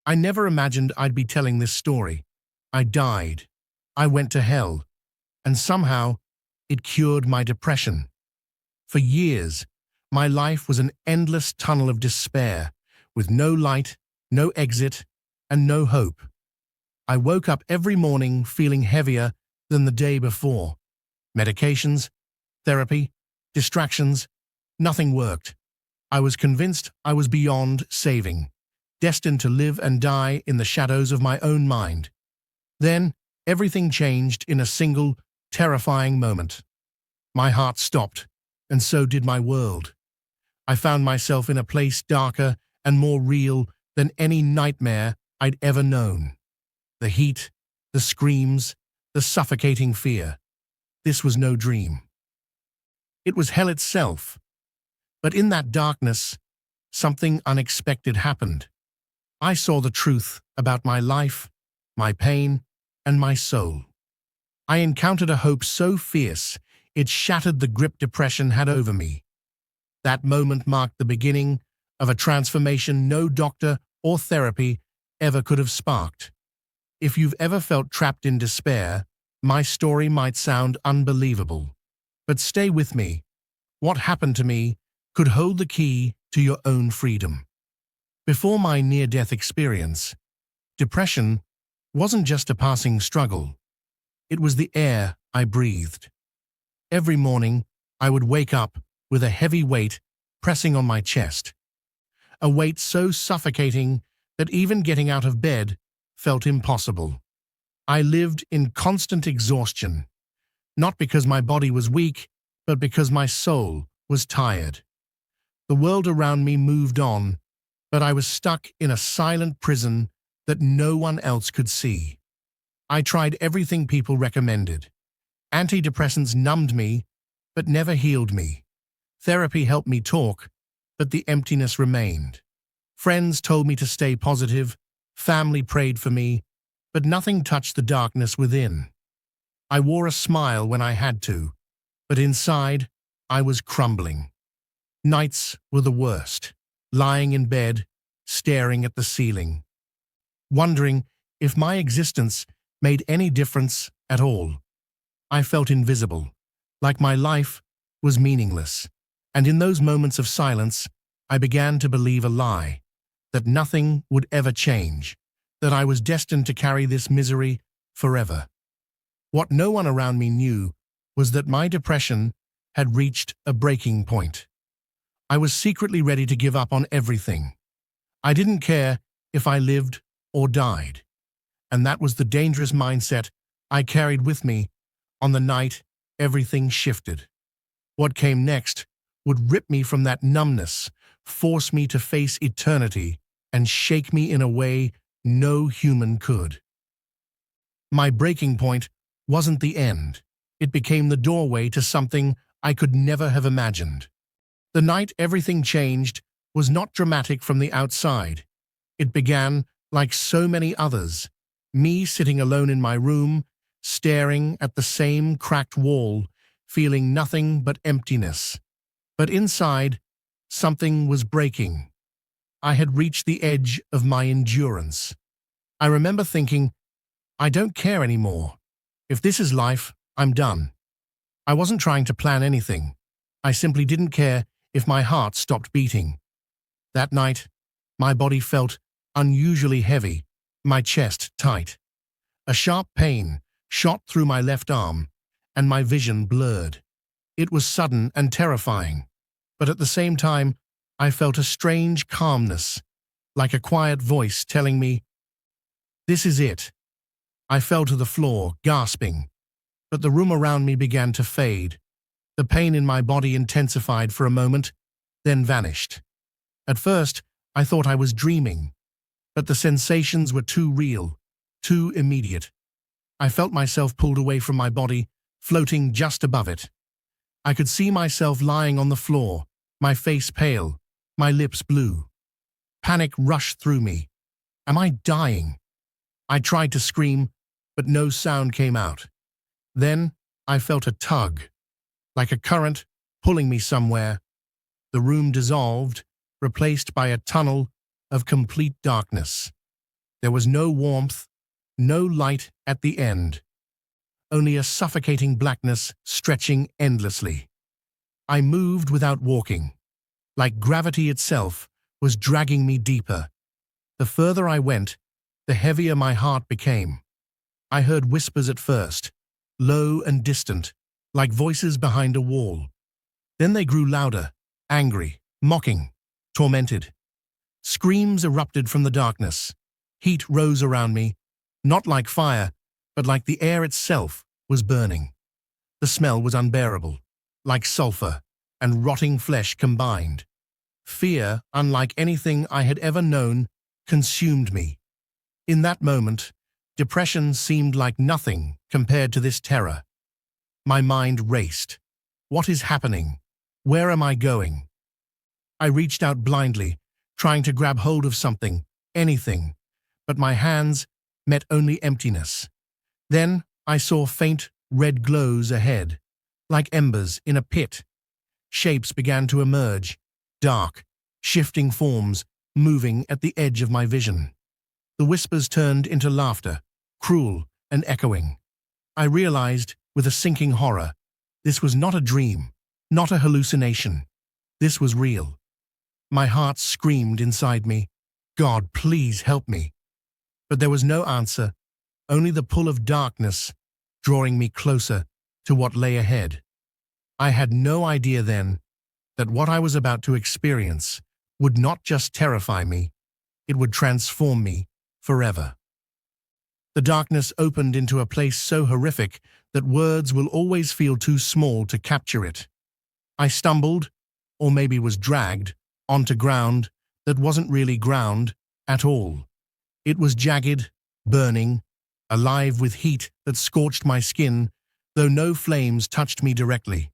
I never imagined I'd be telling this story. I died. I went to hell. And somehow, it cured my depression. For years, my life was an endless tunnel of despair, with no light, no exit, and no hope. I woke up every morning feeling heavier than the day before. Medications, therapy, distractions, nothing worked. I was convinced I was beyond saving, destined to live and die in the shadows of my own mind. Then, everything changed in a single, terrifying moment. My heart stopped, and so did my world. I found myself in a place darker and more real than any nightmare I'd ever known. The heat, the screams, the suffocating fear. This was no dream. It was hell itself. But in that darkness, something unexpected happened. I saw the truth about my life, my pain, and my soul. I encountered a hope so fierce, it shattered the grip depression had over me. That moment marked the beginning of a transformation no doctor or therapy ever could have sparked. If you've ever felt trapped in despair, my story might sound unbelievable. But stay with me. What happened to me could hold the key to your own freedom. Before my near-death experience, depression wasn't just a passing struggle. It was the air I breathed. Every morning, I would wake up with a heavy weight pressing on my chest. A weight so suffocating that even getting out of bed felt impossible. I lived in constant exhaustion, not because my body was weak, but because my soul was tired. The world around me moved on, but I was stuck in a silent prison that no one else could see. I tried everything people recommended. Antidepressants numbed me, but never healed me. Therapy helped me talk, but the emptiness remained. Friends told me to stay positive, family prayed for me, but nothing touched the darkness within. I wore a smile when I had to, but inside, I was crumbling. Nights were the worst, lying in bed, staring at the ceiling, wondering if my existence made any difference at all. I felt invisible, like my life was meaningless. And in those moments of silence, I began to believe a lie, that nothing would ever change, that I was destined to carry this misery forever. What no one around me knew was that my depression had reached a breaking point. I was secretly ready to give up on everything. I didn't care if I lived or died. And that was the dangerous mindset I carried with me on the night everything shifted. What came next would rip me from that numbness, force me to face eternity, and shake me in a way no human could. My breaking point wasn't the end. It became the doorway to something I could never have imagined. The night everything changed was not dramatic from the outside. It began like so many others, me sitting alone in my room, staring at the same cracked wall, feeling nothing but emptiness. But inside, something was breaking. I had reached the edge of my endurance. I remember thinking, I don't care anymore. If this is life, I'm done. I wasn't trying to plan anything. I simply didn't care if my heart stopped beating. That night, my body felt unusually heavy, my chest tight. A sharp pain shot through my left arm, and my vision blurred. It was sudden and terrifying, but at the same time, I felt a strange calmness, like a quiet voice telling me, "This is it." I fell to the floor, gasping, but the room around me began to fade. The pain in my body intensified for a moment, then vanished. At first, I thought I was dreaming, but the sensations were too real, too immediate. I felt myself pulled away from my body, floating just above it. I could see myself lying on the floor, my face pale, my lips blue. Panic rushed through me. Am I dying? I tried to scream, but no sound came out. Then I felt a tug, like a current pulling me somewhere. The room dissolved, replaced by a tunnel of complete darkness. There was no warmth, no light at the end, only a suffocating blackness stretching endlessly. I moved without walking, like gravity itself was dragging me deeper. The further I went, the heavier my heart became. I heard whispers at first, low and distant, like voices behind a wall. Then they grew louder, angry, mocking, tormented. Screams erupted from the darkness. Heat rose around me, not like fire, but like the air itself was burning. The smell was unbearable, like sulfur and rotting flesh combined. Fear, unlike anything I had ever known, consumed me. In that moment, depression seemed like nothing compared to this terror. My mind raced. What is happening? Where am I going? I reached out blindly, trying to grab hold of something, anything, but my hands met only emptiness. Then I saw faint red glows ahead, like embers in a pit. Shapes began to emerge, dark, shifting forms, moving at the edge of my vision. The whispers turned into laughter, cruel and echoing. I realized, with a sinking horror, this was not a dream, not a hallucination. This was real. My heart screamed inside me, God, please help me. But there was no answer, only the pull of darkness drawing me closer to what lay ahead. I had no idea then that what I was about to experience would not just terrify me, it would transform me forever. The darkness opened into a place so horrific that words will always feel too small to capture it. I stumbled, or maybe was dragged, onto ground that wasn't really ground at all. It was jagged, burning, alive with heat that scorched my skin, though no flames touched me directly.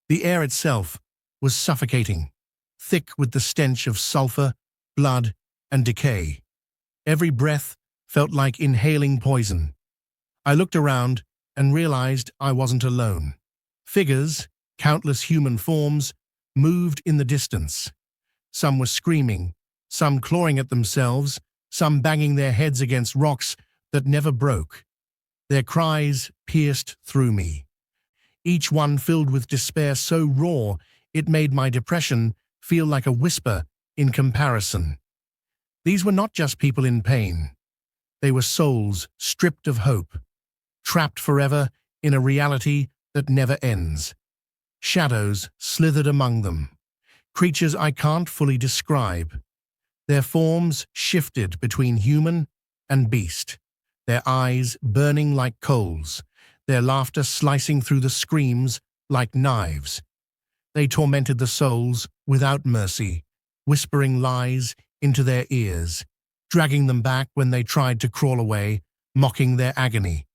The air itself was suffocating, thick with the stench of sulfur, blood, and decay. Every breath felt like inhaling poison. I looked around and realized I wasn't alone. Figures, countless human forms, moved in the distance. Some were screaming, some clawing at themselves, some banging their heads against rocks that never broke. Their cries pierced through me, each one filled with despair so raw it made my depression feel like a whisper in comparison. These were not just people in pain. They were souls stripped of hope, trapped forever in a reality that never ends. Shadows slithered among them, creatures I can't fully describe. Their forms shifted between human and beast, their eyes burning like coals, their laughter slicing through the screams like knives. They tormented the souls without mercy, whispering lies into their ears, dragging them back when they tried to crawl away, mocking their agony.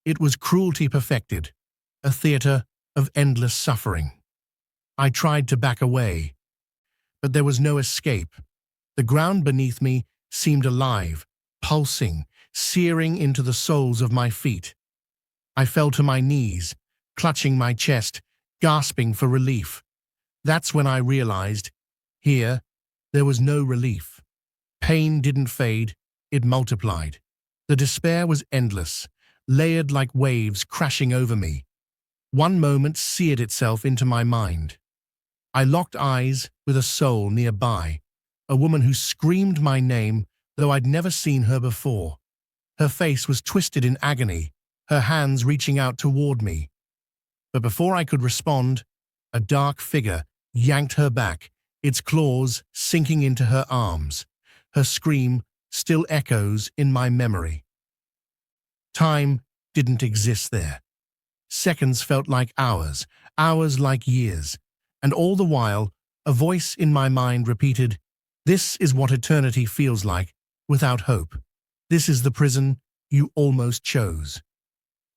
It was cruelty perfected, a theater of endless suffering. I tried to back away, but there was no escape. The ground beneath me seemed alive, pulsing, searing into the soles of my feet. I fell to my knees, clutching my chest, gasping for relief. That's when I realized, here, there was no relief. Pain didn't fade, it multiplied. The despair was endless, layered like waves crashing over me. One moment seared itself into my mind. I locked eyes with a soul nearby, a woman who screamed my name, though I'd never seen her before. Her face was twisted in agony, her hands reaching out toward me. But before I could respond, a dark figure yanked her back, its claws sinking into her arms. Her scream still echoes in my memory. Time didn't exist there. Seconds felt like hours, hours like years, and all the while, a voice in my mind repeated, "This is what eternity feels like, without hope. This is the prison you almost chose."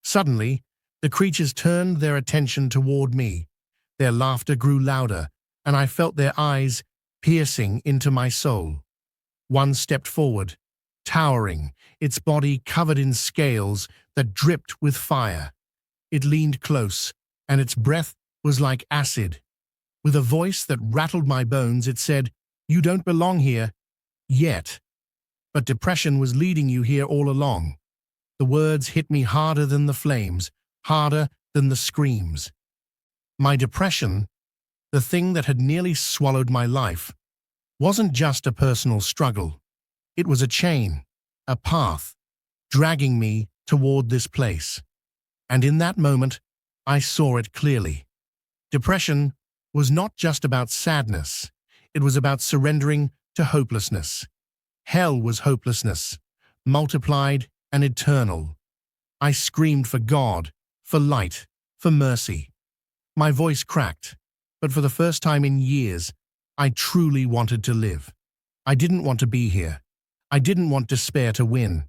Suddenly, the creatures turned their attention toward me. Their laughter grew louder, and I felt their eyes piercing into my soul. One stepped forward, towering, its body covered in scales that dripped with fire. It leaned close, and its breath was like acid. With a voice that rattled my bones, it said, "You don't belong here. Yet." But depression was leading you here all along. The words hit me harder than the flames, harder than the screams. My depression, the thing that had nearly swallowed my life, wasn't just a personal struggle. It was a chain, a path, dragging me toward this place. And in that moment, I saw it clearly. Depression was not just about sadness. It was about surrendering to hopelessness. Hell was hopelessness, multiplied and eternal. I screamed for God, for light, for mercy. My voice cracked, but for the first time in years, I truly wanted to live. I didn't want to be here. I didn't want despair to win.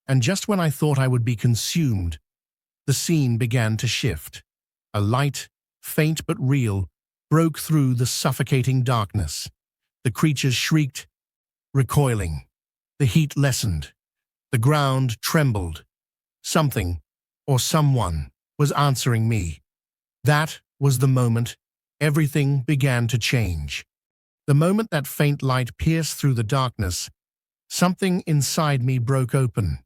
And just when I thought I would be consumed, the scene began to shift. A light, faint but real, broke through the suffocating darkness. The creatures shrieked, recoiling. The heat lessened. The ground trembled. Something, or someone, was answering me. That was the moment everything began to change. The moment that faint light pierced through the darkness, something inside me broke open.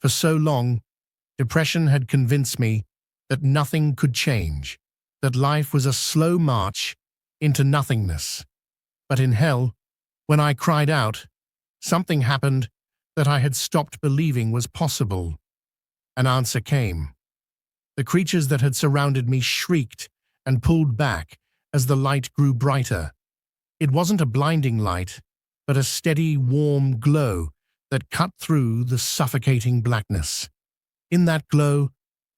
For so long, depression had convinced me that nothing could change, that life was a slow march into nothingness. But in hell, when I cried out, something happened that I had stopped believing was possible. An answer came. The creatures that had surrounded me shrieked and pulled back as the light grew brighter. It wasn't a blinding light, but a steady, warm glow that cut through the suffocating blackness. In that glow,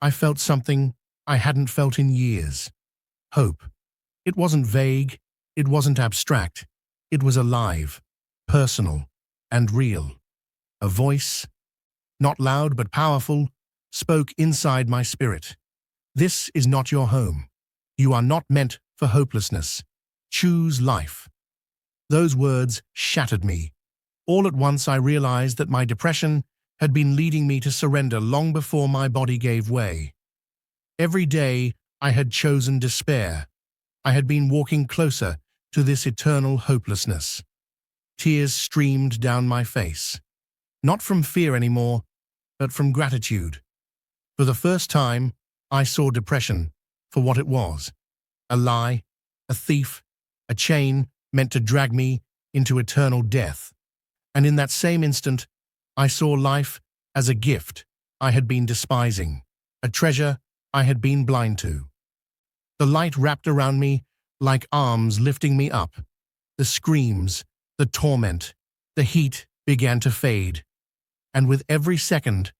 I felt something I hadn't felt in years. Hope. It wasn't vague, it wasn't abstract. It was alive, personal, and real. A voice, not loud but powerful, spoke inside my spirit. This is not your home. You are not meant for hopelessness. Choose life. Those words shattered me. All at once I realized that my depression had been leading me to surrender long before my body gave way. Every day I had chosen despair. I had been walking closer to this eternal hopelessness. Tears streamed down my face. Not from fear anymore, but from gratitude. For the first time, I saw depression for what it was. A lie, a thief, a chain meant to drag me into eternal death. And in that same instant, I saw life as a gift I had been despising, a treasure I had been blind to. The light wrapped around me like arms lifting me up. The screams, the torment, the heat began to fade. And with every second,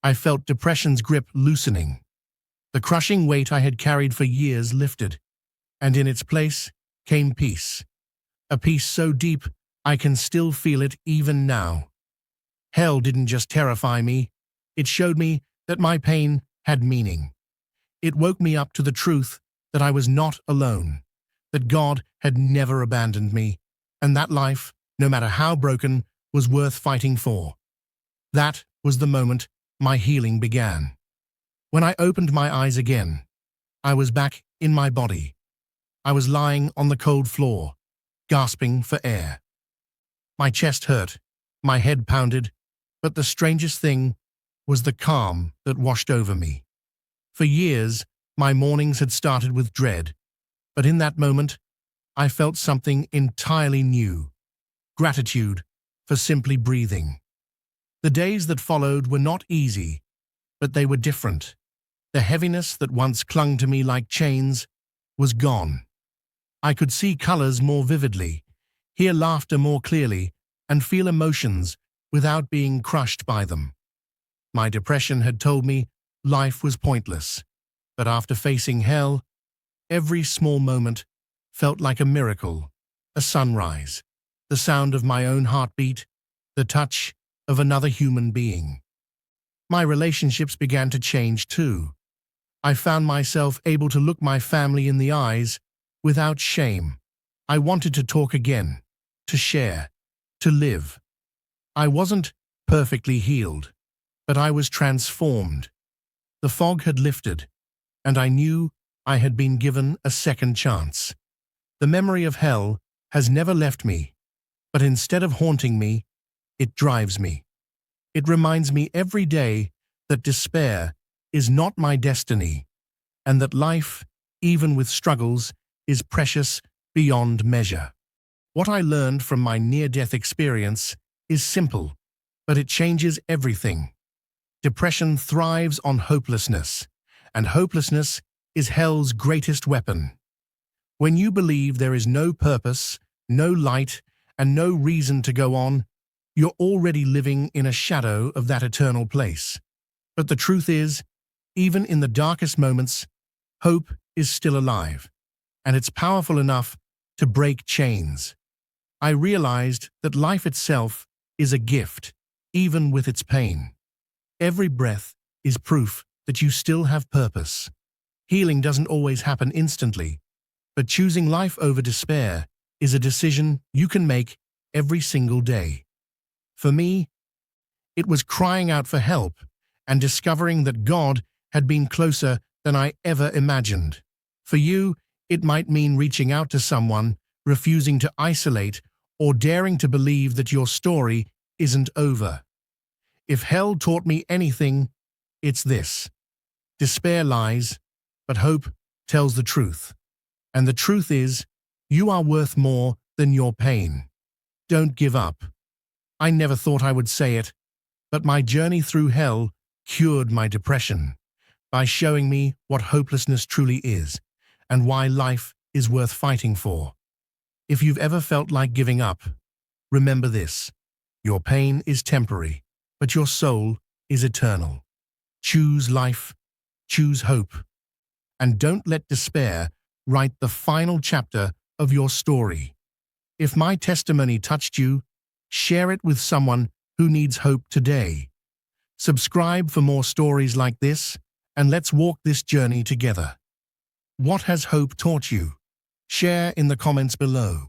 I felt depression's grip loosening. The crushing weight I had carried for years lifted, and in its place came peace. A peace so deep I can still feel it even now. Hell didn't just terrify me, it showed me that my pain had meaning. It woke me up to the truth that I was not alone, that God had never abandoned me, and that life, no matter how broken, was worth fighting for. That was the moment my healing began. When I opened my eyes again, I was back in my body. I was lying on the cold floor, gasping for air. My chest hurt, my head pounded, but the strangest thing was the calm that washed over me. For years, my mornings had started with dread, but in that moment, I felt something entirely new: gratitude for simply breathing. The days that followed were not easy, but they were different. The heaviness that once clung to me like chains was gone. I could see colors more vividly, hear laughter more clearly, and feel emotions without being crushed by them. My depression had told me life was pointless, but after facing hell, every small moment felt like a miracle, a sunrise, the sound of my own heartbeat, the touch of another human being. My relationships began to change too. I found myself able to look my family in the eyes without shame. I wanted to talk again, to share, to live. I wasn't perfectly healed, but I was transformed. The fog had lifted, and I knew I had been given a second chance. The memory of hell has never left me, but instead of haunting me, It drives me. It reminds me every day that despair is not my destiny, and that life, even with struggles, is precious beyond measure. What I learned from my near-death experience is simple, but it changes everything. Depression thrives on hopelessness, and hopelessness is hell's greatest weapon. When you believe there is no purpose, no light, and no reason to go on, you're already living in a shadow of that eternal place. But the truth is, even in the darkest moments, hope is still alive, and it's powerful enough to break chains. I realized that life itself is a gift, even with its pain. Every breath is proof that you still have purpose. Healing doesn't always happen instantly, but choosing life over despair is a decision you can make every single day. For me, it was crying out for help and discovering that God had been closer than I ever imagined. For you, it might mean reaching out to someone, refusing to isolate, or daring to believe that your story isn't over. If hell taught me anything, it's this. Despair lies, but hope tells the truth. And the truth is, you are worth more than your pain. Don't give up. I never thought I would say it, but my journey through hell cured my depression by showing me what hopelessness truly is and why life is worth fighting for. If you've ever felt like giving up, remember this. Your pain is temporary, but your soul is eternal. Choose life, choose hope, and don't let despair write the final chapter of your story. If my testimony touched you, share it with someone who needs hope today. Subscribe for more stories like this, and let's walk this journey together. What has hope taught you? Share in the comments below.